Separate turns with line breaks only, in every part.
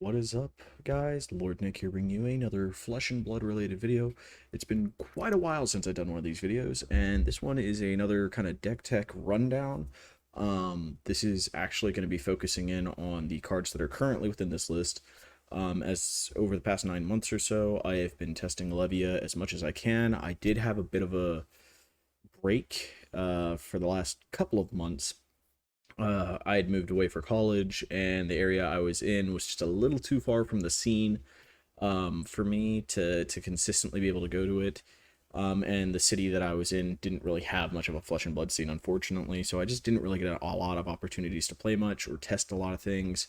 What is up, guys? Lord Nick here, bringing you another Flesh and Blood related video. It's been quite a while since I've done one of these videos, and this one is another kind of deck tech rundown. This is actually going to be focusing in on the cards that are currently within this list. As over the past 9 months or so, I have been testing Levia as much as I can. I did have a bit of a break for the last couple of months. I had moved away for college, and the area I was in was just a little too far from the scene for me to consistently be able to go to it. And the city that I was in didn't really have much of a flesh and blood scene, unfortunately. So I just didn't really get a lot of opportunities to play much or test a lot of things.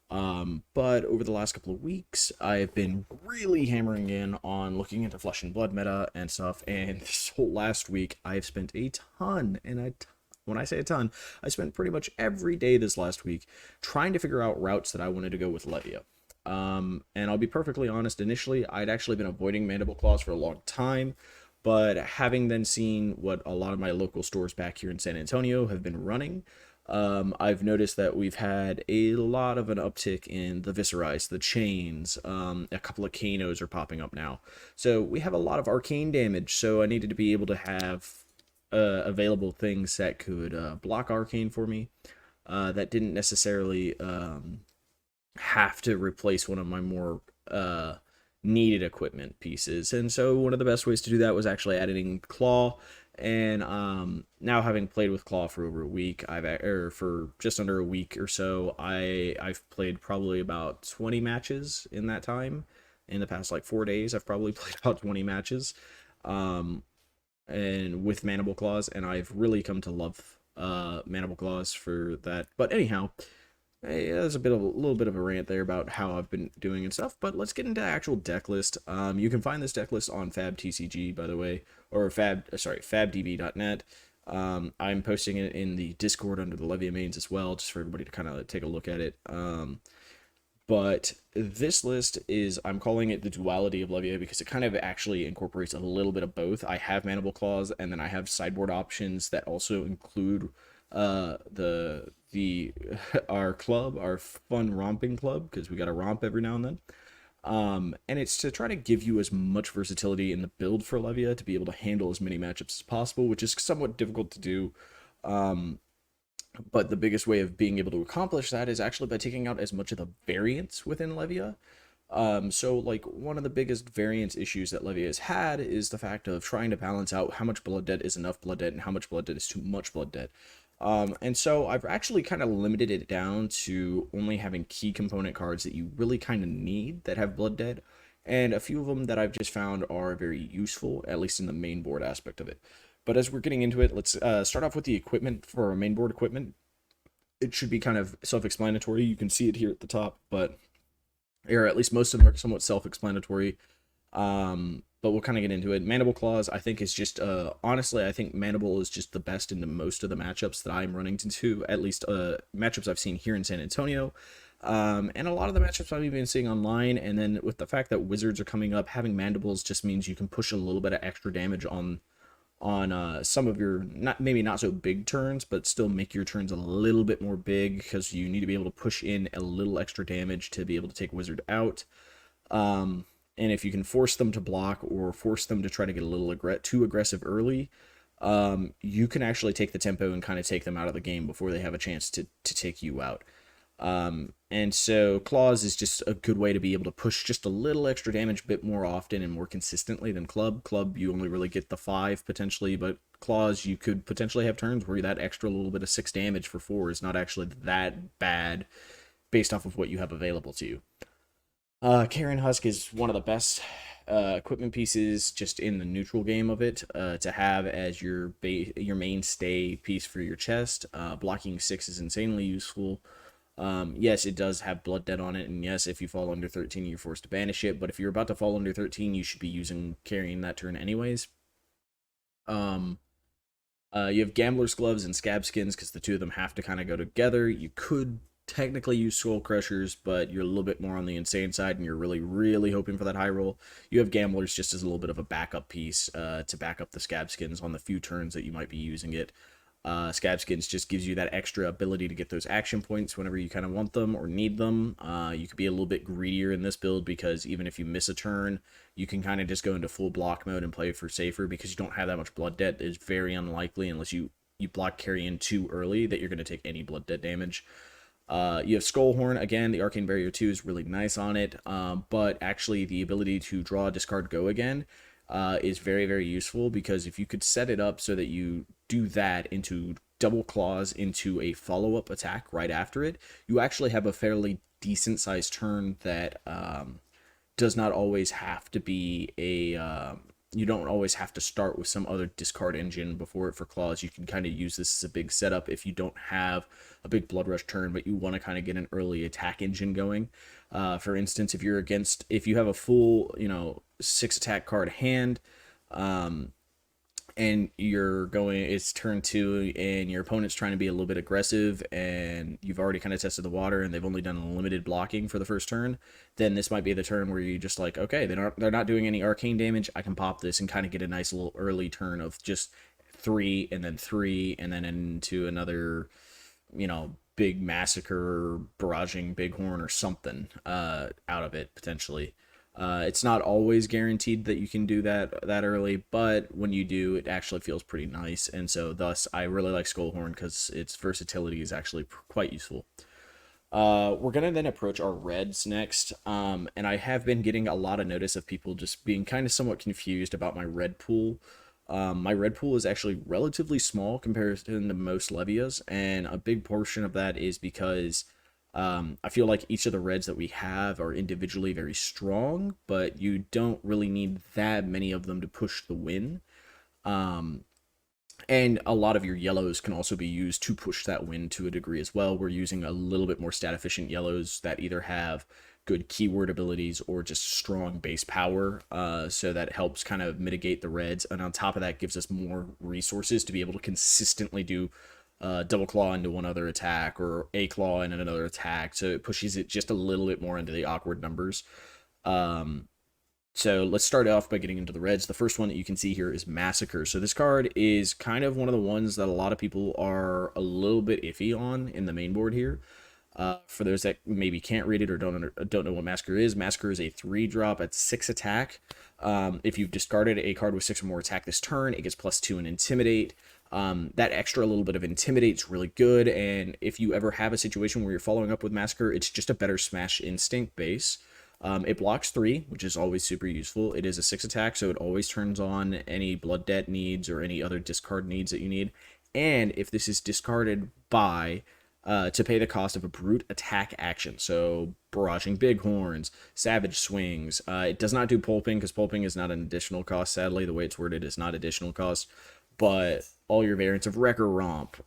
But over the last couple of weeks, I've been really hammering in on looking into flesh and blood meta and stuff. And this whole last week, I've spent a ton and a ton. When I say a ton, I spent pretty much every day this last week trying to figure out routes that I wanted to go with Levia. And I'll be perfectly honest, initially, I'd actually been avoiding Mandible Claws for a long time, but having then seen what a lot of my local stores back here in San Antonio have been running, I've noticed that we've had a lot of an uptick in the Viscerize, the Chains, a couple of Kanos are popping up now. So we have a lot of arcane damage, so I needed to be able to have available things that could block arcane for me, that didn't necessarily have to replace one of my more needed equipment pieces. And so one of the best ways to do that was actually adding claw. And now having played with claw for over a week, for just under a week or so, I've played probably about 20 matches in that time. In the past like 4 days, I've probably played about 20 matches. Um, and with Mandible Claws, and I've really come to love Mandible Claws for that. But anyhow, there's a little bit of a rant there about how I've been doing and stuff. But let's get into the actual deck list. You can find this deck list on FabTCG, by the way, or fabdb.net. I'm posting it in the Discord under the Levia mains as well, just for everybody to kind of take a look at it. But this list is, I'm calling it the Duality of Levia because it kind of actually incorporates a little bit of both. I have Mandible Claws, and then I have sideboard options that also include the our club, our fun romping club, because we got to romp every now and then. And it's to try to give you as much versatility in the build for Levia to be able to handle as many matchups as possible, which is somewhat difficult to do. But the biggest way of being able to accomplish that is actually by taking out as much of the variance within Levia. So like one of the biggest variance issues that Levia has had is the fact of trying to balance out how much blood debt is enough blood debt and how much blood debt is too much blood debt. And so I've actually kind of limited it down to only having key component cards that you really kind of need that have blood debt, and a few of them that I've just found are very useful, at least in the main board aspect of it. But as we're getting into it, let's start off with the equipment for our main board equipment. It should be kind of self-explanatory. You can see it here at the top, but or at least most of them are somewhat self-explanatory. But we'll kind of get into it. Mandible Claws, I think, is just honestly, I think Mandible is just the best into most of the matchups that I'm running into, at least matchups I've seen here in San Antonio. And a lot of the matchups I've been seeing online, and then with the fact that wizards are coming up, having mandibles just means you can push a little bit of extra damage on some of your maybe not so big turns, but still make your turns a little bit more big because you need to be able to push in a little extra damage to be able to take wizard out. And if you can force them to block or force them to try to get a little too aggressive early, you can actually take the tempo and kind of take them out of the game before they have a chance to take you out. And so Claws is just a good way to be able to push just a little extra damage a bit more often and more consistently than Club. Club, you only really get the 5 potentially, but Claws, you could potentially have turns where that extra little bit of 6 damage for 4 is not actually that bad based off of what you have available to you. Carrion Husk is one of the best equipment pieces just in the neutral game of it to have as your mainstay piece for your chest. Blocking 6 is insanely useful. Yes, it does have blood debt on it, and yes, if you fall under 13, you're forced to banish it, but if you're about to fall under 13, you should be carrying that turn anyways. You have Gambler's Gloves and Scab Skins, because the two of them have to kind of go together. You could technically use Soul Crushers, but you're a little bit more on the insane side, and you're really, really hoping for that high roll. You have Gamblers just as a little bit of a backup piece to back up the Scab Skins on the few turns that you might be using it. Scab Skins just gives you that extra ability to get those action points whenever you kind of want them or need them. You could be a little bit greedier in this build because even if you miss a turn, you can kind of just go into full block mode and play for safer because you don't have that much blood debt. It's very unlikely unless you block carry in too early that you're going to take any blood debt damage. You have Skullhorn. Again, the Arcane Barrier 2 is really nice on it, but actually the ability to draw, discard, go again is very, very useful because if you could set it up so that you do that into double claws into a follow-up attack right after it, you actually have a fairly decent sized turn that does not always have to be a you don't always have to start with some other discard engine before it for claws. You can kind of use this as a big setup if you don't have a big blood rush turn, but you want to kind of get an early attack engine going. For instance, if you have a full, 6 attack card hand, and it's turn 2 and your opponent's trying to be a little bit aggressive and you've already kind of tested the water and they've only done limited blocking for the first turn, then this might be the turn where you just like, okay, they're not doing any arcane damage, I can pop this and kind of get a nice little early turn of just 3 and then 3 and then into another, big massacre, barraging bighorn or something out of it potentially. It's not always guaranteed that you can do that early, but when you do, it actually feels pretty nice. And so thus, I really like Skullhorn because its versatility is actually quite useful. We're going to then approach our reds next. And I have been getting a lot of notice of people just being kind of somewhat confused about my red pool. My red pool is actually relatively small compared to most Levias, and a big portion of that is because I feel like each of the reds that we have are individually very strong, but you don't really need that many of them to push the win. And a lot of your yellows can also be used to push that win to a degree as well. We're using a little bit more stat efficient yellows that either have good keyword abilities or just strong base power, so that helps kind of mitigate the reds, and on top of that gives us more resources to be able to consistently do double claw into one other attack or a claw in another attack, so it pushes it just a little bit more into the awkward numbers. So let's start off by getting into the reds. The first one that you can see here is Massacre. So this card is kind of one of the ones that a lot of people are a little bit iffy on in the main board here. For those that maybe can't read it or don't know what Massacre is a 3-drop at 6 attack. If you've discarded a card with 6 or more attack this turn, it gets +2 in Intimidate. That extra little bit of Intimidate's really good, and if you ever have a situation where you're following up with Massacre, it's just a better Smash Instinct base. It blocks 3, which is always super useful. It is a 6 attack, so it always turns on any blood debt needs or any other discard needs that you need. And if this is discarded by to pay the cost of a brute attack action, so barraging bighorns, savage swings. It does not do pulping because pulping is not an additional cost. Sadly, the way it's worded is not additional cost. But all your variants of Wrecker Romp,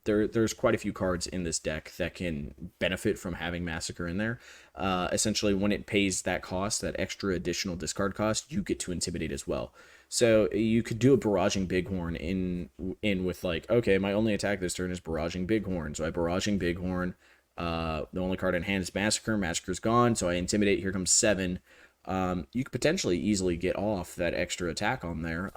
there's quite a few cards in this deck that can benefit from having Massacre in there. Essentially, when it pays that cost, that extra additional discard cost, you get to Intimidate as well. So you could do a barraging bighorn in with like, okay, my only attack this turn is barraging bighorn, so I barraging bighorn. The only card in hand is Massacre. Massacre's gone, so I Intimidate. Here comes 7. You could potentially easily get off that extra attack on there.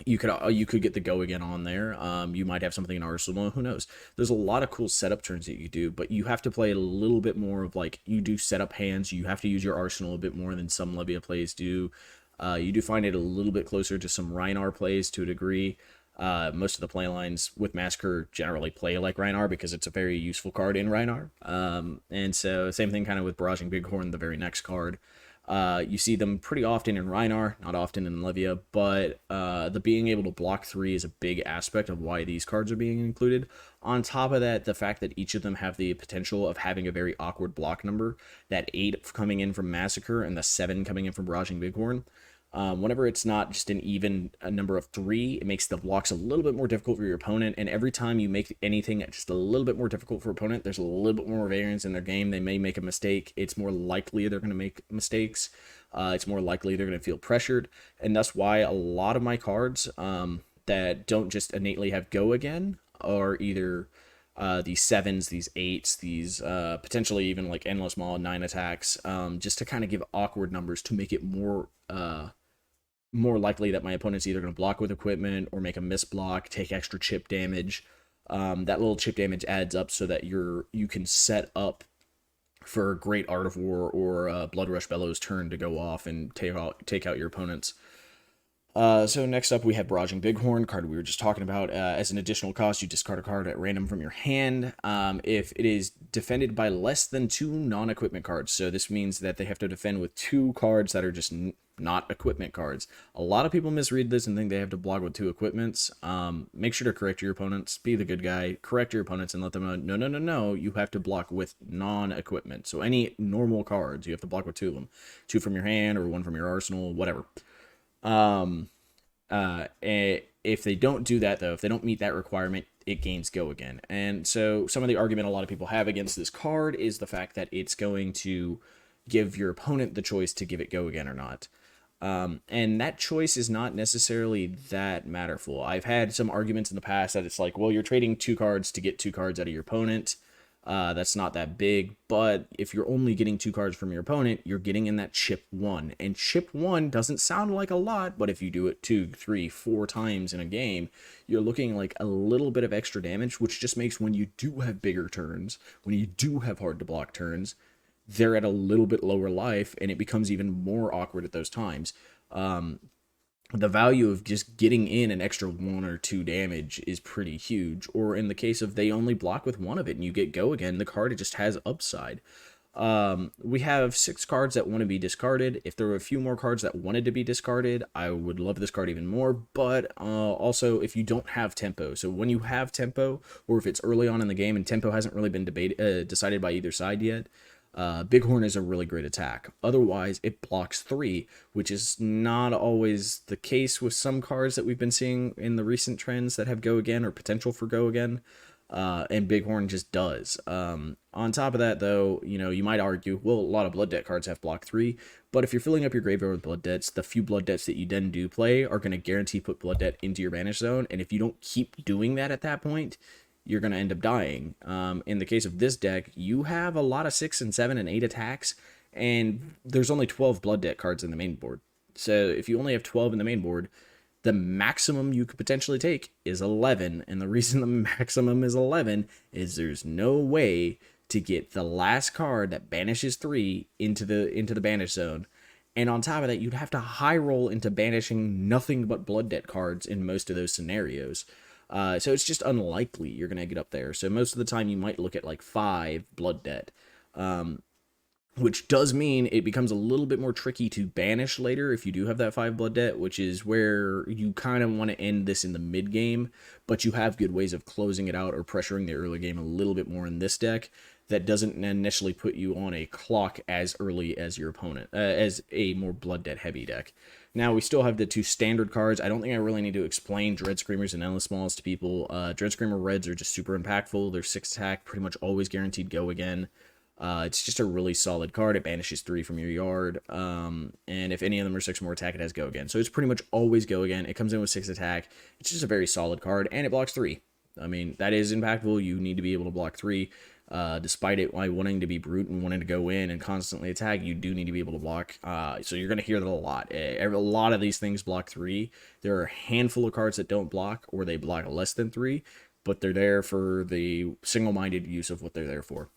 You could get the go again on there. You might have something in Arsenal. Who knows? There's a lot of cool setup turns that you do, but you have to play a little bit more of like you do setup hands. You have to use your Arsenal a bit more than some Levia plays do. You do find it a little bit closer to some Rhinar plays to a degree. Most of the play lines with Massacre generally play like Rhinar because it's a very useful card in Rhinar. And so same thing kind of with Barraging Bighorn, the very next card. You see them pretty often in Rhinar, not often in Levia, but the being able to block 3 is a big aspect of why these cards are being included. On top of that, the fact that each of them have the potential of having a very awkward block number, that 8 coming in from Massacre and the 7 coming in from Barraging Bighorn. Whenever it's not just an even number of 3, it makes the blocks a little bit more difficult for your opponent, and every time you make anything just a little bit more difficult for opponent, there's a little bit more variance in their game. They may make a mistake. It's more likely they're going to make mistakes. It's more likely they're going to feel pressured, and that's why a lot of my cards that don't just innately have go again are either these 7s, these 8s, these potentially even like Endless Maw, 9 attacks, just to kind of give awkward numbers to make it more more likely that my opponent's either going to block with equipment or make a misblock, take extra chip damage. That little chip damage adds up so that you can set up for a great Art of War or Blood Rush Bellows turn to go off and take out your opponents. So next up we have Barraging Bighorn, card we were just talking about. As an additional cost, you discard a card at random from your hand. If it is defended by less than 2 non-equipment cards, so this means that they have to defend with 2 cards that are just not equipment cards. A lot of people misread this and think they have to block with 2 equipments. Make sure to correct your opponents. Be the good guy. Correct your opponents and let them know, no, no, no, no, you have to block with non-equipment. So any normal cards, you have to block with 2 of them. 2 from your hand or 1 from your arsenal, whatever. If they don't do that, though, if they don't meet that requirement, it gains Go Again. And so some of the argument a lot of people have against this card is the fact that it's going to give your opponent the choice to give it Go Again or not. And that choice is not necessarily that matterful. I've had some arguments in the past that it's like, well, you're trading 2 cards to get 2 cards out of your opponent. That's not that big, but if you're only getting 2 cards from your opponent, you're getting in that chip 1. And chip 1 doesn't sound like a lot, but if you do it 2, 3, 4 times in a game, you're looking like a little bit of extra damage, which just makes when you do have bigger turns, when you do have hard to block turns, they're at a little bit lower life, and it becomes even more awkward at those times. The value of just getting in an extra 1 or 2 damage is pretty huge. Or in the case of they only block with 1 of it and you get Go Again, the card just has upside. We have 6 cards that want to be discarded. If there were a few more cards that wanted to be discarded, I would love this card even more. But also, if you don't have tempo, so when you have tempo, or if it's early on in the game and tempo hasn't really been decided by either side yet, Bighorn is a really great attack. Otherwise, it blocks 3, which is not always the case with some cards that we've been seeing in the recent trends that have Go Again or potential for Go Again. And Bighorn just does. On top of that, though, you might argue, well, a lot of Blood Debt cards have block 3, but if you're filling up your graveyard with Blood Debts, the few Blood Debts that you then do play are going to guarantee put Blood Debt into your banish zone, and if you don't keep doing that at that point, you're going to end up dying. In the case of this deck, you have a lot of 6 and 7 and 8 attacks, and there's only 12 Blood Debt cards in the main board. So if you only have 12 in the main board, the maximum you could potentially take is 11, and the reason the maximum is 11 is there's no way to get the last card that banishes 3 into the banish zone. And on top of that, you'd have to high roll into banishing nothing but Blood Debt cards in most of those scenarios. So it's just unlikely you're going to get up there. So most of the time you might look at like 5 Blood Debt, which does mean it becomes a little bit more tricky to banish later if you do have that 5 Blood Debt, which is where you kind of want to end this in the mid game, but you have good ways of closing it out or pressuring the early game a little bit more in this deck that doesn't initially put you on a clock as early as your opponent, as a more Blood Debt heavy deck. Now, we still have the 2 standard cards. I don't think I really need to explain Dread Screamers and Endless Smalls to people. Dread Screamer Reds are just super impactful. They're 6 attack, pretty much always guaranteed Go Again. It's just a really solid card. It banishes 3 from your yard. And if any of them are 6 more attack, it has Go Again. So it's pretty much always Go Again. It comes in with 6 attack. It's just a very solid card, and it blocks 3. I mean, that is impactful. You need to be able to block 3. Despite it wanting to be brute and wanting to go in and constantly attack, you do need to be able to block. So you're going to hear that a lot. A lot of these things block 3. There are a handful of cards that don't block, or they block less than 3, but they're there for the single-minded use of what they're there for.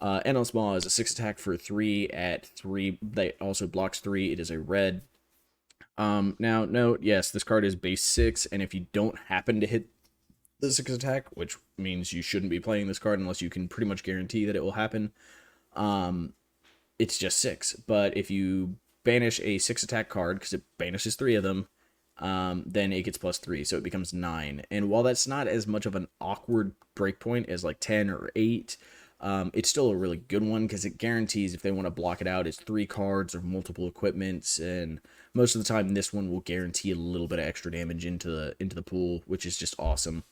Endless Maw is a 6 attack for 3 at 3. That also blocks 3. It is a red. Now, note, yes, this card is base 6, and if you don't happen to hit the 6 attack, which means you shouldn't be playing this card unless you can pretty much guarantee that it will happen, it's just 6. But if you banish a 6 attack card, because it banishes 3 of them, then it gets plus 3, so it becomes 9. And while that's not as much of an awkward breakpoint as like 10 or 8, it's still a really good one because it guarantees if they want to block it out, it's 3 cards or multiple equipments, and most of the time this one will guarantee a little bit of extra damage into the pool, which is just awesome.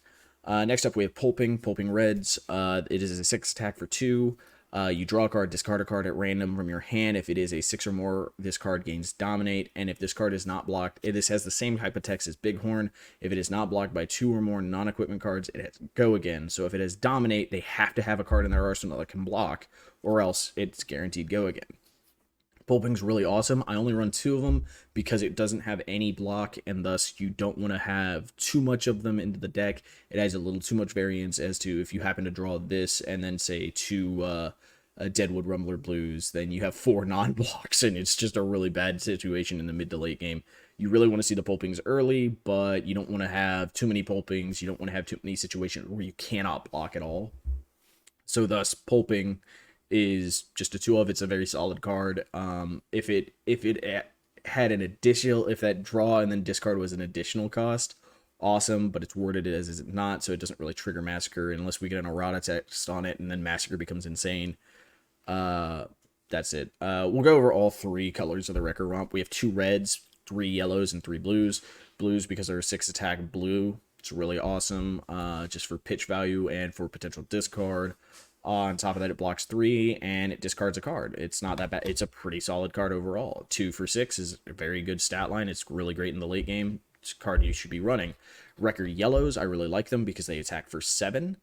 Next up we have Pulping Reds. It is a 6 attack for 2. You draw a card, discard a card at random from your hand. If it is a 6 or more, this card gains Dominate, and if this card is not blocked, this has the same type of text as Bighorn. If it is not blocked by 2 or more non-equipment cards, it has Go Again. So if it has Dominate, they have to have a card in their arsenal that can block, or else it's guaranteed Go Again. Pulping's really awesome. I only run 2 of them because it doesn't have any block, and thus you don't want to have too much of them into the deck. It has a little too much variance as to if you happen to draw this and then say 2 Deadwood Rumbler Blues, then you have 4 non-blocks, and it's just a really bad situation in the mid to late game. You really want to see the Pulpings early, but you don't want to have too many Pulpings. You don't want to have too many situations where you cannot block at all. So thus, Pulping is just a 2 of. It's a very solid card. If it had an additional, if that draw and then discard was an additional cost, awesome. But it's worded as is it not, so it doesn't really trigger Massacre unless we get an errata text on it, and then Massacre becomes insane. That's it. We'll go over all 3 colors of the Wrecker Romp. We have 2 reds, 3 yellows, and 3 blues. Blues because they're a 6 attack blue. It's really awesome, just for pitch value and for potential discard. On top of that, it blocks 3 and it discards a card. It's not that bad. It's a pretty solid card overall. 2 for 6 is a very good stat line. It's really great in the late game. It's a card you should be running. Wrecker yellows, I really like them because they attack for 7.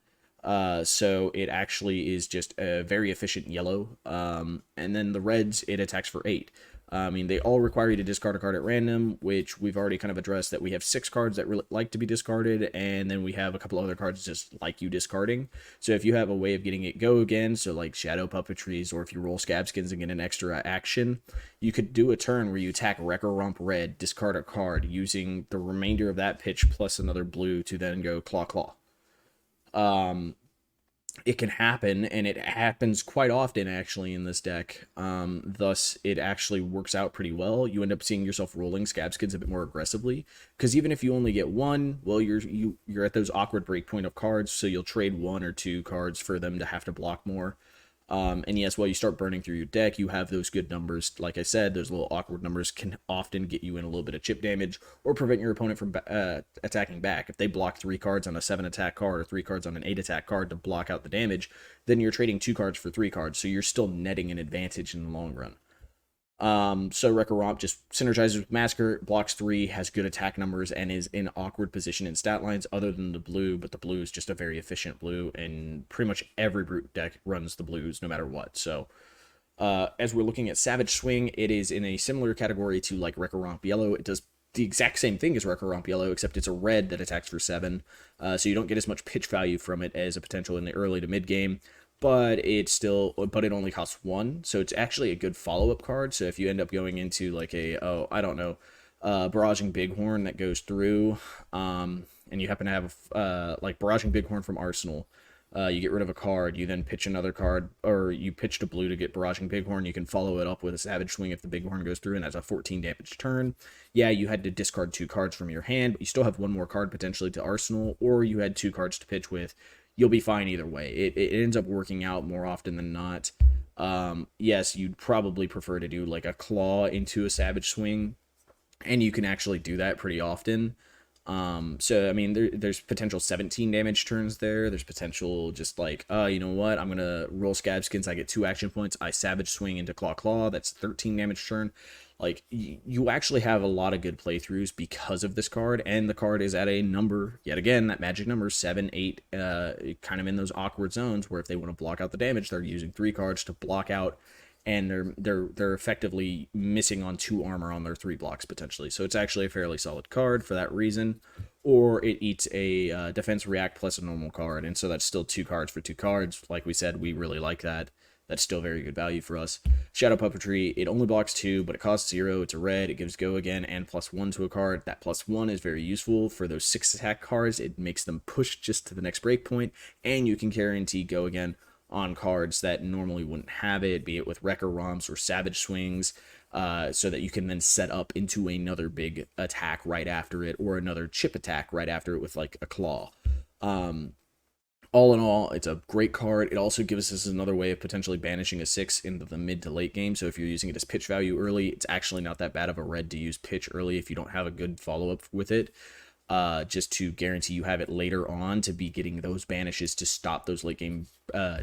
So it actually is just a very efficient yellow. And then the reds, it attacks for 8. I mean, they all require you to discard a card at random, which we've already kind of addressed that we have 6 cards that really like to be discarded, and then we have a couple other cards just like you discarding. So if you have a way of getting it go again, so like Shadow Puppetries, or if you roll Scab Skins and get an extra action, you could do a turn where you attack Wrecker Romp red, discard a card, using the remainder of that pitch plus another blue to then go Claw Claw. It can happen, and it happens quite often actually in this deck. Thus, it actually works out pretty well. You end up seeing yourself rolling Scab Skins a bit more aggressively, because even if you only get 1, well, you're at those awkward breakpoint of cards, so you'll trade 1 or 2 cards for them to have to block more. And yes, while you start burning through your deck, you have those good numbers. Like I said, those little awkward numbers can often get you in a little bit of chip damage or prevent your opponent from attacking back. If they block 3 cards on a 7 attack card or 3 cards on an 8 attack card to block out the damage, then you're trading 2 cards for 3 cards, so you're still netting an advantage in the long run. So Wrecker Romp just synergizes with Massacre, blocks 3, has good attack numbers, and is in awkward position in stat lines other than the blue, but the blue is just a very efficient blue, and pretty much every brute deck runs the blues no matter what. So as we're looking at Savage Swing, it is in a similar category to like Wrecker Romp Yellow. It does the exact same thing as Wrecker Romp Yellow, except it's a red that attacks for 7, so you don't get as much pitch value from it as a potential in the early to mid game. But it only costs 1, so it's actually a good follow-up card. So if you end up going into like a, Barraging Bighorn that goes through, and you happen to have like Barraging Bighorn from Arsenal, you get rid of a card, you then pitch another card, or you pitched a blue to get Barraging Bighorn, you can follow it up with a Savage Swing if the Bighorn goes through, and that's a 14 damage turn. Yeah, you had to discard 2 cards from your hand, but you still have 1 more card potentially to Arsenal, or you had 2 cards to pitch with. You'll be fine either way. It ends up working out more often than not. Yes, you'd probably prefer to do like a claw into a Savage Swing, and you can actually do that pretty often. So I mean, there's potential 17 damage turns there. There's potential just like, you know what? I'm gonna roll Scab Skins. I get 2 action points. I Savage Swing into Claw Claw. That's 13 damage turn. Like, you actually have a lot of good playthroughs because of this card, and the card is at a number, yet again, that magic number, 7, 8, kind of in those awkward zones where if they want to block out the damage, they're using 3 cards to block out, and they're effectively missing on 2 armor on their 3 blocks, potentially. So it's actually a fairly solid card for that reason. Or it eats a defense react plus a normal card, and so that's still 2 cards for 2 cards. Like we said, we really like that. That's still very good value for us. Shadow Puppetry, it only blocks 2, but it costs 0. It's a red. It gives go again and +1 to a card. That +1 is very useful for those 6 attack cards. It makes them push just to the next breakpoint, and you can guarantee go again on cards that normally wouldn't have it, be it with Wrecker Romps or Savage Swings, so that you can then set up into another big attack right after it, or another chip attack right after it with like a claw. All in all, it's a great card. It also gives us another way of potentially banishing a 6 into the mid to late game. So if you're using it as pitch value early, it's actually not that bad of a red to use pitch early if you don't have a good follow-up with it. Just to guarantee you have it later on to be getting those banishes to stop those late game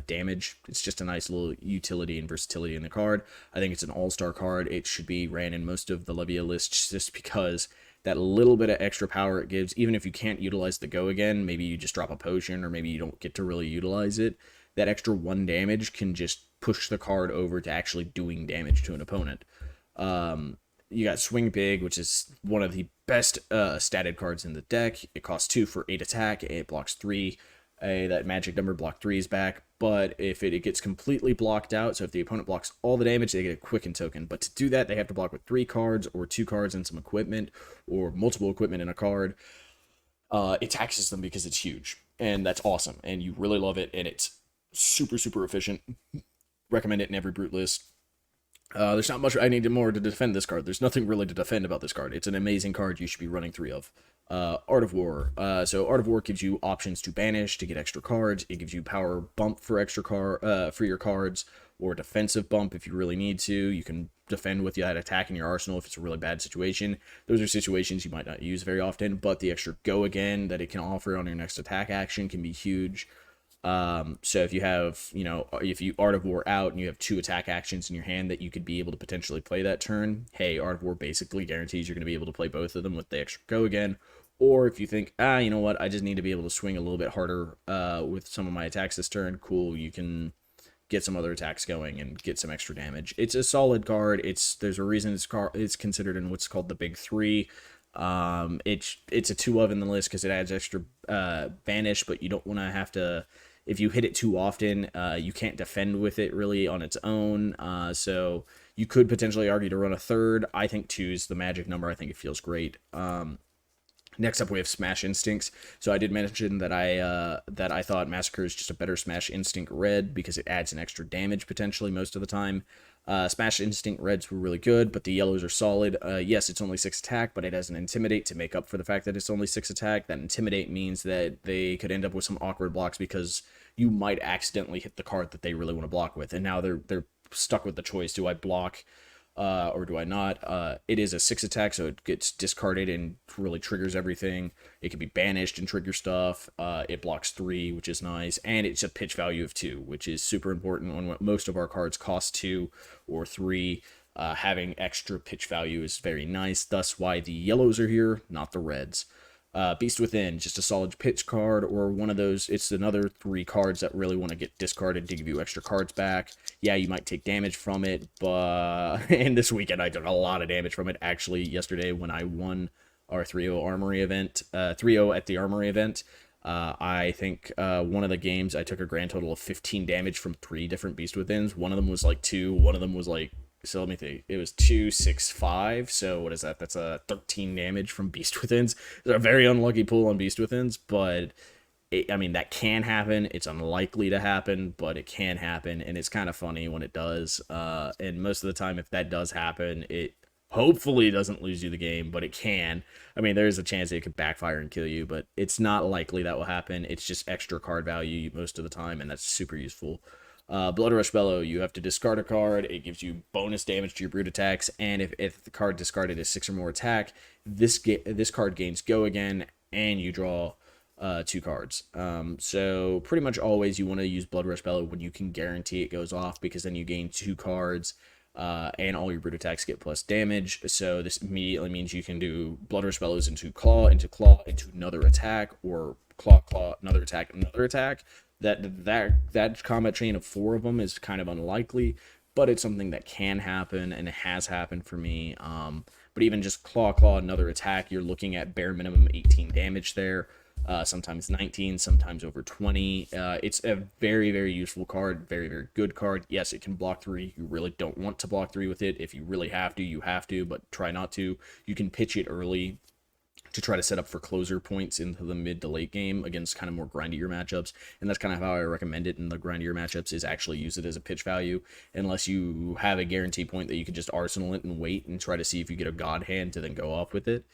damage. It's just a nice little utility and versatility in the card. I think it's an all-star card. It should be ran in most of the Levia lists just because that little bit of extra power it gives, even if you can't utilize the go again, maybe you just drop a potion or maybe you don't get to really utilize it, that extra 1 damage can just push the card over to actually doing damage to an opponent. You got Swing Big, which is one of the best statted cards in the deck. It costs 2 for 8 attack. It blocks 3. That magic number block 3 is back. But if it gets completely blocked out, so if the opponent blocks all the damage, they get a Quicken token. But to do that, they have to block with 3 cards or 2 cards and some equipment or multiple equipment in a card. It taxes them because it's huge. And that's awesome. And you really love it. And it's super, super efficient. Recommend it in every brute list. There's not much I need more to defend this card. There's nothing really to defend about this card. It's an amazing card. You should be running 3 of. Art of War. So Art of War gives you options to banish to get extra cards. It gives you power bump for for your cards, or defensive bump if you really need to. You can defend with that attack in your arsenal if it's a really bad situation. Those are situations you might not use very often, but the extra go again that it can offer on your next attack action can be huge. So if you have, if you Art of War out and you have 2 attack actions in your hand that you could be able to potentially play that turn, hey, Art of War basically guarantees you're going to be able to play both of them with the extra go again. Or if you think, you know what, I just need to be able to swing a little bit harder with some of my attacks this turn, cool, you can get some other attacks going and get some extra damage. It's a solid card. There's a reason it's considered in what's called the Big Three. It's a 2 of in the list because it adds extra banish, but you don't want to have to. If you hit it too often, you can't defend with it really on its own. So you could potentially argue to run a 3rd. I think 2 is the magic number. I think it feels great. Next up, we have Smash Instincts. So I did mention that I thought Massacre is just a better Smash Instinct Red because it adds an extra damage potentially most of the time. Smash Instinct Reds were really good, but the yellows are solid. Yes, it's only 6 attack, but it has an Intimidate to make up for the fact that it's only 6 attack. That Intimidate means that they could end up with some awkward blocks because you might accidentally hit the card that they really want to block with, and now they're stuck with the choice: do I block or do I not? It is a 6 attack, so it gets discarded and really triggers everything. It can be banished and trigger stuff. It blocks 3, which is nice, and it's a pitch value of 2, which is super important when most of our cards cost 2 or 3. Having extra pitch value is very nice. Thus why the yellows are here, not the reds. Beast Within, just a solid pitch card, or one of those, it's another 3 cards that really want to get discarded to give you extra cards back. Yeah, you might take damage from it, but and this weekend I did a lot of damage from it, actually, yesterday when I won our 3-0 Armory event, 3-0 at the Armory event. I think one of the games I took a grand total of 15 damage from 3 different Beast Withins. One of them was like 2, one of them was like, so let me think. It was 2, 6, 5. So what is that? That's a 13 damage from Beast Withins. It's a very unlucky pull on Beast Withins, but that can happen. It's unlikely to happen, but it can happen, and it's kind of funny when it does. And most of the time, if that does happen, it hopefully doesn't lose you the game, but it can. There is a chance it could backfire and kill you, but it's not likely that will happen. It's just extra card value most of the time, and that's super useful. Blood Rush Bellow, you have to discard a card. It gives you bonus damage to your brute attacks, and if the card discarded is 6 or more attack, this card gains go again, and you draw 2 cards. So pretty much always you want to use Blood Rush Bellow when you can guarantee it goes off, because then you gain 2 cards, and all your brute attacks get plus damage. So this immediately means you can do Blood Rush Bellows into claw, into another attack, or claw, another attack, another attack. That combat chain of 4 of them is kind of unlikely, but it's something that can happen, and it has happened for me. But even just claw, another attack, you're looking at bare minimum 18 damage there. Sometimes 19, sometimes over 20. It's a very, very useful card, very, very good card. Yes, it can block 3. You really don't want to block 3 with it. If you really have to, you have to, but try not to. You can pitch it early to try to set up for closer points into the mid to late game against kind of more grindier matchups, and that's kind of how I recommend it in the grindier matchups, is actually use it as a pitch value, unless you have a guarantee point that you can just arsenal it and wait and try to see if you get a god hand to then go off with it.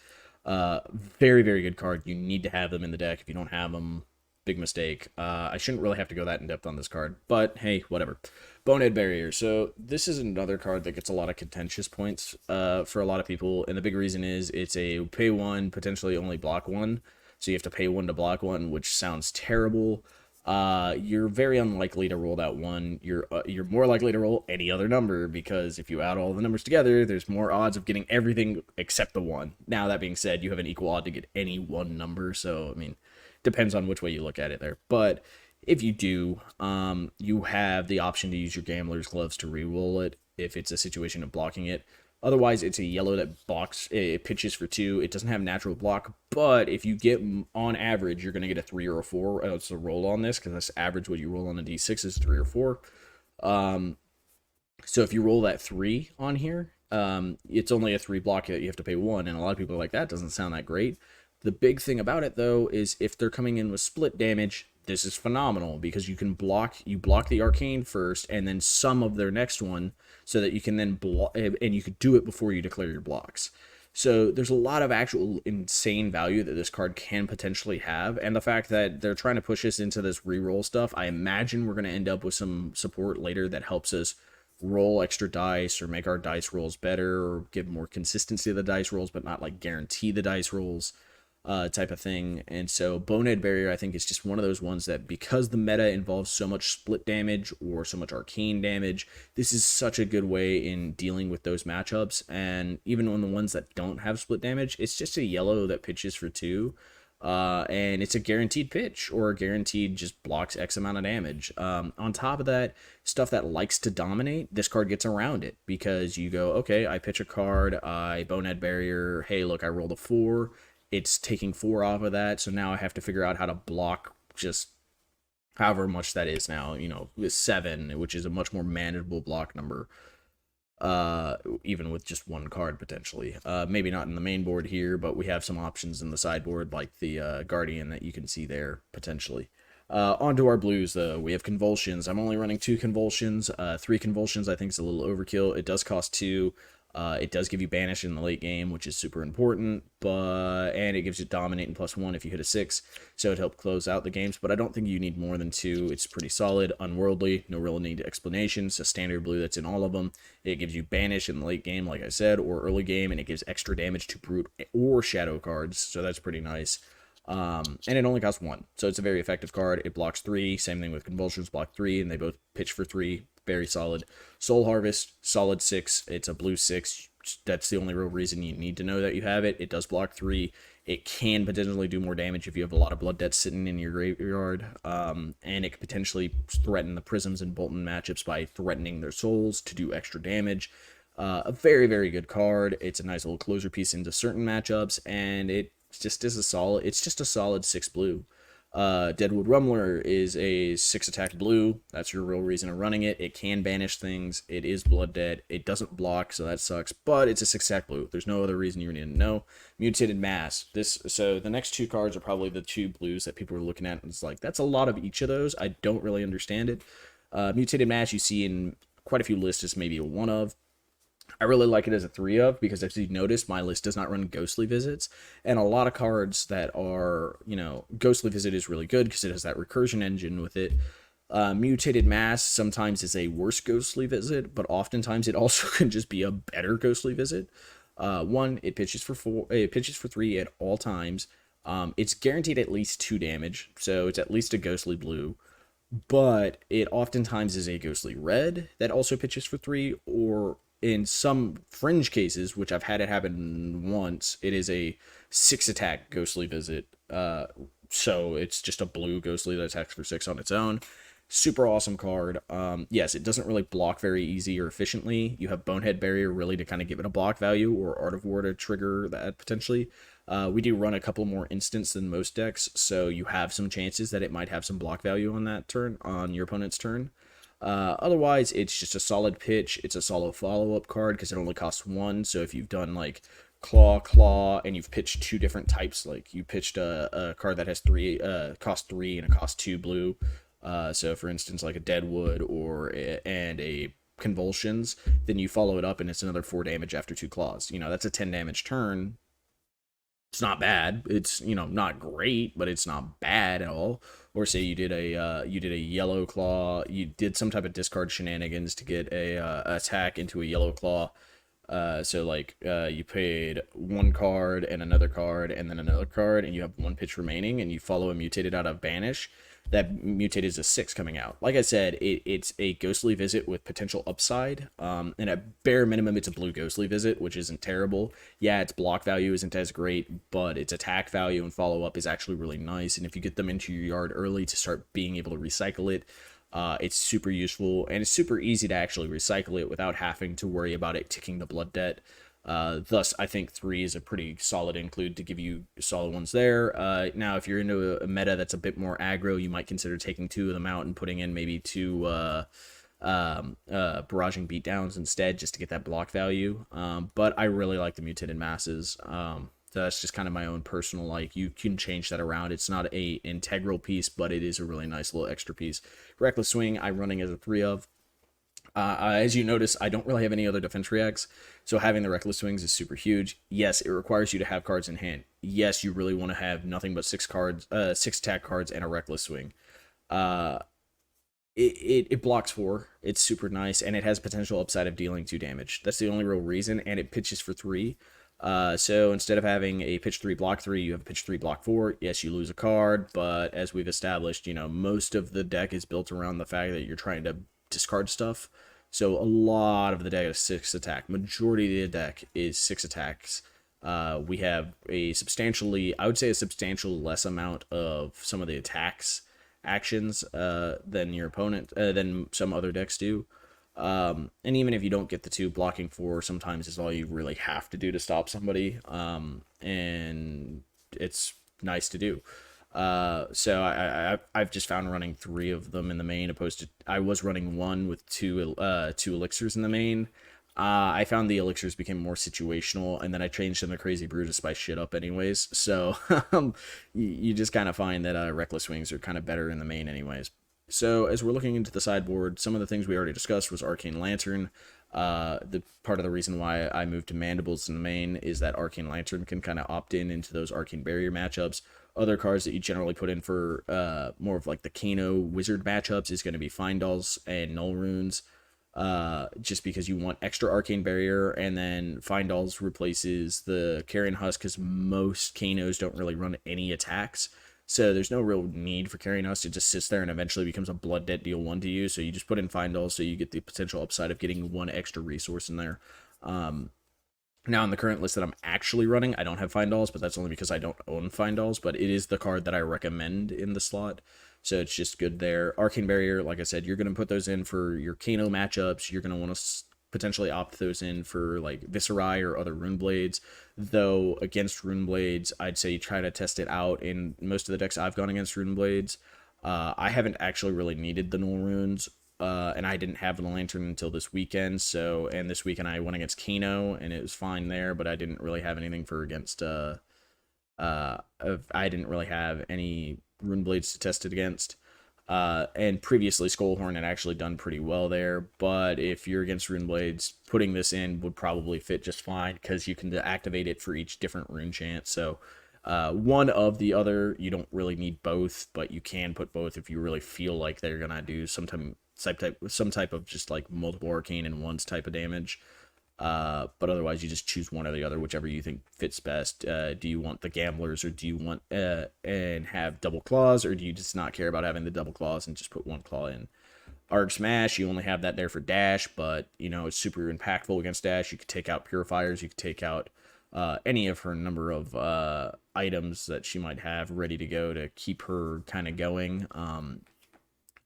Very, very good card. You need to have them in the deck. If you don't have them, big mistake. I shouldn't really have to go that in depth on this card, but hey, whatever. Bonehead Barrier. So this is another card that gets a lot of contentious points for a lot of people, and the big reason is it's a pay 1, potentially only block 1, so you have to pay 1 to block 1, which sounds terrible. You're very unlikely to roll that 1. You're more likely to roll any other number, because if you add all the numbers together, there's more odds of getting everything except the 1. Now, that being said, you have an equal odd to get any one number, so depends on which way you look at it there. But If you do, you have the option to use your Gambler's Gloves to re-roll it if it's a situation of blocking it. Otherwise, it's a yellow that blocks. It pitches for 2. It doesn't have natural block, but if you get on average, you're going to get a 3 or a 4. It's a roll on this because that's average. What you roll on a d6 is 3 or 4. So if you roll that 3 on here, it's only a 3 block that you have to pay 1, and a lot of people are like, that doesn't sound that great. The big thing about it though is if they're coming in with split damage, this is phenomenal because you block the arcane first and then some of their next one, so that you can then block, and you could do it before you declare your blocks. So there's a lot of actual insane value that this card can potentially have, and the fact that they're trying to push us into this reroll stuff, I imagine we're going to end up with some support later that helps us roll extra dice or make our dice rolls better or give more consistency to the dice rolls, but not like guarantee the dice rolls type of thing. And so Bonehead Barrier, I think, is just one of those ones that, because the meta involves so much split damage or so much arcane damage, this is such a good way in dealing with those matchups. And even on the ones that don't have split damage, it's just a yellow that pitches for 2. And it's a guaranteed pitch or a guaranteed just blocks X amount of damage. On top of that, stuff that likes to dominate, this card gets around it because you go, okay, I pitch a card, I Bonehead Barrier, hey, look, I rolled a 4. It's taking 4 off of that, so now I have to figure out how to block just however much that is now, with 7, which is a much more manageable block number. Even with just one card potentially. Maybe not in the main board here, but we have some options in the sideboard like the Guardian that you can see there potentially. Onto our blues though, we have Convulsions. I'm only running 2 Convulsions. 3 Convulsions I think is a little overkill. It does cost 2. It does give you Banish in the late game, which is super important, and it gives you Dominate and +1 if you hit a 6, so it helps close out the games, but I don't think you need more than 2. It's pretty solid. Unworldly, no real need explanation. It's a standard blue that's in all of them. It gives you Banish in the late game, like I said, or early game, and it gives extra damage to Brute or Shadow cards, so that's pretty nice. And it only costs 1, so it's a very effective card. It blocks 3, same thing with Convulsions, block 3, and they both pitch for 3. Very solid. Soul Harvest, solid 6. It's a blue 6. That's the only real reason you need to know that you have it. It does block 3. It can potentially do more damage if you have a lot of Blood Debt sitting in your graveyard. And it could potentially threaten the Prisms and Bolton matchups by threatening their souls to do extra damage. A very, very good card. It's a nice little closer piece into certain matchups, and it just is it's just a solid 6 blue. Deadwood Rumbler is a 6 attack blue. That's your real reason of running it. It can banish things. It is Blood Dead. It doesn't block, so that sucks. But it's a 6 attack blue. There's no other reason you need to know. Mutated Mass. So the next 2 cards are probably the 2 blues that people are looking at, and it's like, that's a lot of each of those. I don't really understand it. Mutated Mass you see in quite a few lists as maybe a 1 of. I really like it as a 3 of, because as you notice, my list does not run Ghostly Visits, and a lot of cards that are, Ghostly Visit is really good because it has that recursion engine with it. Mutated Mass sometimes is a worse Ghostly Visit, but oftentimes it also can just be a better Ghostly Visit. 1, it pitches for 4, it pitches for 3 at all times. It's guaranteed at least 2 damage, so it's at least a Ghostly Blue. But it oftentimes is a Ghostly Red that also pitches for 3, or in some fringe cases, which I've had it happen once, it is a 6 attack Ghostly Visit. So it's just a blue Ghostly that attacks for 6 on its own. Super awesome card. Yes, it doesn't really block very easy or efficiently. You have Bonehead Barrier really to kind of give it a block value, or Art of War to trigger that potentially. We do run a couple more instants than most decks, so you have some chances that it might have some block value on that turn, on your opponent's turn. Otherwise, it's just a solid pitch. It's a solid follow-up card because it only costs 1. So if you've done like Claw, and you've pitched 2 different types, like you pitched a card that has cost 3 and a cost 2 blue. So for instance, like a Deadwood and a Convulsions, then you follow it up and it's another 4 damage after 2 claws. That's a 10 damage turn. It's not bad. It's, not great, but it's not bad at all. Or say you did a yellow claw, you did some type of discard shenanigans to get a attack into a yellow claw. So like you paid 1 card and another card and then another card, and you have 1 pitch remaining, and you follow a mutated out of Banish. that mutate is a 6 coming out. Like I said, it's a ghostly visit with potential upside, and at bare minimum it's a blue ghostly visit, which isn't terrible. Yeah, its block value isn't as great, but its attack value and follow up is actually really nice, and if you get them into your yard early to start being able to recycle it, it's super useful, and it's super easy to actually recycle it without having to worry about it ticking the blood debt. Thus, I think 3 is a pretty solid include to give you solid ones there. Now, if you're into a meta that's a bit more aggro, you might consider taking 2 of them out and putting in maybe 2 barraging beatdowns instead, just to get that block value. But I really like the mutated masses. So that's just kind of my own personal like. You can change that around. It's not a integral piece, but it is a really nice little extra piece. Reckless Swing, I'm running as a 3 of. As you notice, I don't really have any other defense reacts, so having the Reckless Swings is super huge. Yes, it requires you to have cards in hand. Yes, you really want to have nothing but 6 cards, 6 attack cards, and a Reckless Swing. Uh, it blocks 4. It's super nice, and it has potential upside of dealing 2 damage. That's the only real reason, and it pitches for 3. So instead of having a pitch 3 block 3, you have a pitch 3 block 4. Yes, you lose a card, but as we've established, most of the deck is built around the fact that you're trying to discard stuff. So a lot of the deck is 6 attack. Majority of the deck is 6 attacks. We have a substantially, I would say a substantial less amount of some of the attacks actions than your opponent, than some other decks do. And even if you don't get the 2, blocking 4 sometimes is all you really have to do to stop somebody. And it's nice to do. So I've just found running 3 of them in the main opposed to I was running 1 with 2 elixirs in the main. I found the elixirs became more situational, and then I changed them to Crazy Brew to spice shit up anyways. So you just kind of find that Reckless Swings are kind of better in the main anyways. So as we're looking into the sideboard, some of the things we already discussed was Arcane Lantern. The part of the reason why I moved to Mandibles in the main is that Arcane Lantern can kind of opt into those Arcane Barrier matchups. Other cards that you generally put in for more of like the Kano Wizard matchups is going to be Findalls and Null Runes. Just because you want extra Arcane Barrier, and then Findalls replaces the Carrion Husk because most Kanos don't really run any attacks. So there's no real need for Carrion Husk. It just sits there and eventually becomes a blood debt deal 1 to you. So you just put in Findalls so you get the potential upside of getting 1 extra resource in there. Now, in the current list that I'm actually running, I don't have Findalls, but that's only because I don't own Findalls, but it is the card that I recommend in the slot, so it's just good there. Arcane Barrier, like I said, you're going to put those in for your Kano matchups. You're going to want to potentially opt those in for, like, Viserai or other Rune Blades, though against Rune Blades, I'd say try to test it out. In most of the decks I've gone against Rune Blades, I haven't actually really needed the Null Runes, and I didn't have the Lantern until this weekend, and this weekend I went against Kano, and it was fine there, but I didn't really have anything for against, I didn't really have any Rune Blades to test it against, and previously Skullhorn had actually done pretty well there, but if you're against Rune Blades, putting this in would probably fit just fine, because you can activate it for each different rune chant, so one of the other, you don't really need both, but you can put both if you really feel like they're gonna do some type of just like multiple arcane and one's type of damage. But otherwise you just choose one or the other, whichever you think fits best. Do you want the gamblers, or do you want and have double claws, or do you just not care about having the double claws and just put 1 claw in? Arg Smash, you only have that there for Dash, but it's super impactful against Dash. You could take out Purifiers, you could take out any of her number of items that she might have ready to go to keep her kind of going.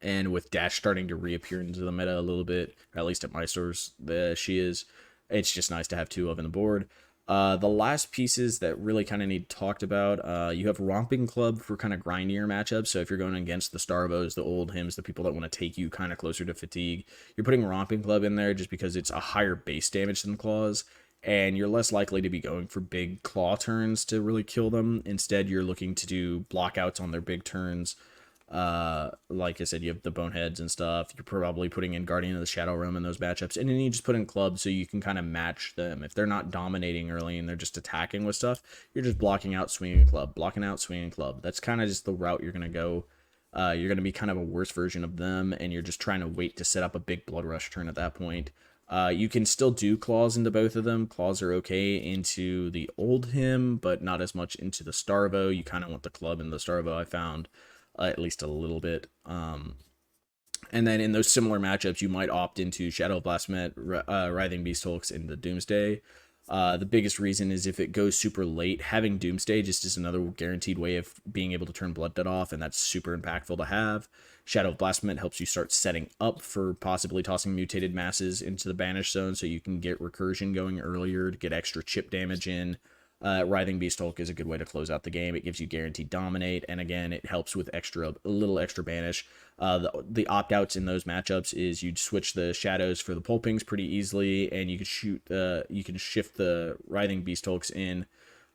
And with Dash starting to reappear into the meta a little bit, at least at my stores, she is. It's just nice to have 2 of in the board. The last pieces that really kind of need talked about, you have Romping Club for kind of grindier matchups. So if you're going against the Starvos, the Old Hymns, the people that want to take you kind of closer to Fatigue, you're putting Romping Club in there just because it's a higher base damage than Claws, and you're less likely to be going for big claw turns to really kill them. Instead, you're looking to do blockouts on their big turns. Like I said, you have the Boneheads and stuff. You're probably putting in Guardian of the Shadow Realm in those matchups, and then you just put in clubs so you can kind of match them. If they're not dominating early and they're just attacking with stuff, you're just blocking out, swinging club, blocking out, swinging club. That's kind of just the route you're going to go. You're going to be kind of a worse version of them, and you're just trying to wait to set up a big Blood Rush turn at that point. You can still do claws into both of them. Claws are okay into the Old Hymn, but not as much into the Starvo. You kind of want the club and the Starvo, I found. at least a little bit. And then in those similar matchups, you might opt into Shadow of Blasphemous, Writhing Beast Hulks, and the Doomsday. The biggest reason is if it goes super late, having Doomsday just is another guaranteed way of being able to turn Blood Debt off, and that's super impactful to have. Shadow of Blasphemous helps you start setting up for possibly tossing mutated masses into the banish zone so you can get recursion going earlier to get extra chip damage in. Writhing Beast Hulk is a good way to close out the game. It gives you guaranteed dominate, and again, it helps with a little extra banish. The opt-outs in those matchups is you'd switch the shadows for the pulpings pretty easily, and you can shift the Writhing Beast Hulks in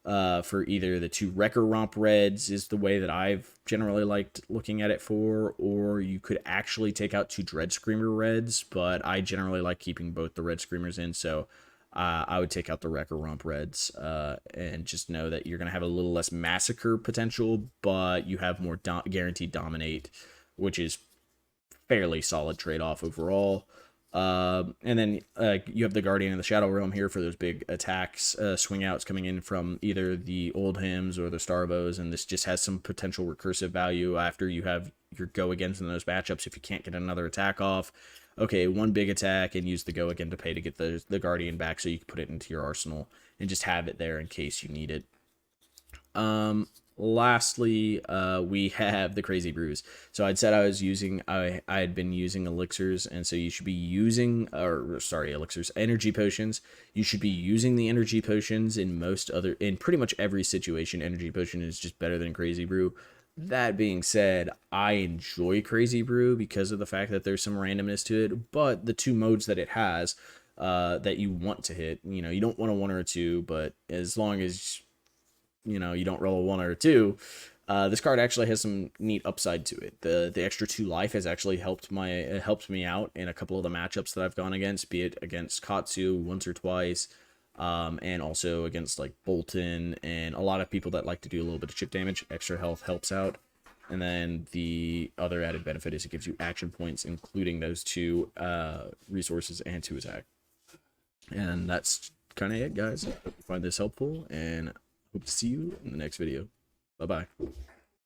for either the 2 Wrecker Romp Reds is the way that I've generally liked looking at it for, or you could actually take out 2 Dread Screamer Reds, but I generally like keeping both the Red Screamers in, so I would take out the Wrecker Romp Reds and just know that you're going to have a little less massacre potential, but you have more guaranteed dominate, which is fairly solid trade-off overall. And then you have the Guardian of the Shadow Realm here for those big attacks, swing outs coming in from either the Old Hymns or the Starbows, and this just has some potential recursive value after you have your go against in those matchups. If you can't get another attack off, okay, one big attack and use the go again to pay to get the Guardian back so you can put it into your arsenal and just have it there in case you need it. Lastly, we have the Crazy Brews. So I'd said I had been using elixirs, and so you should be using, elixirs, energy potions. You should be using the energy potions in pretty much every situation. Energy potion is just better than Crazy Brew. That being said, I enjoy Crazy Brew because of the fact that there's some randomness to it, but the 2 modes that it has, that you want to hit, you don't want a 1 or a 2, but as long as you don't roll a 1 or a 2, this card actually has some neat upside to it. The extra 2 life has actually helped me out in a couple of the matchups that I've gone against, be it against Katsu once or twice, and also against like Bolton and a lot of people that like to do a little bit of chip damage. Extra health helps out. And then the other added benefit is it gives you action points, including those 2 resources and 2 attack. And that's kind of it, guys. I hope you find this helpful, and hope to see you in the next video. Bye-bye.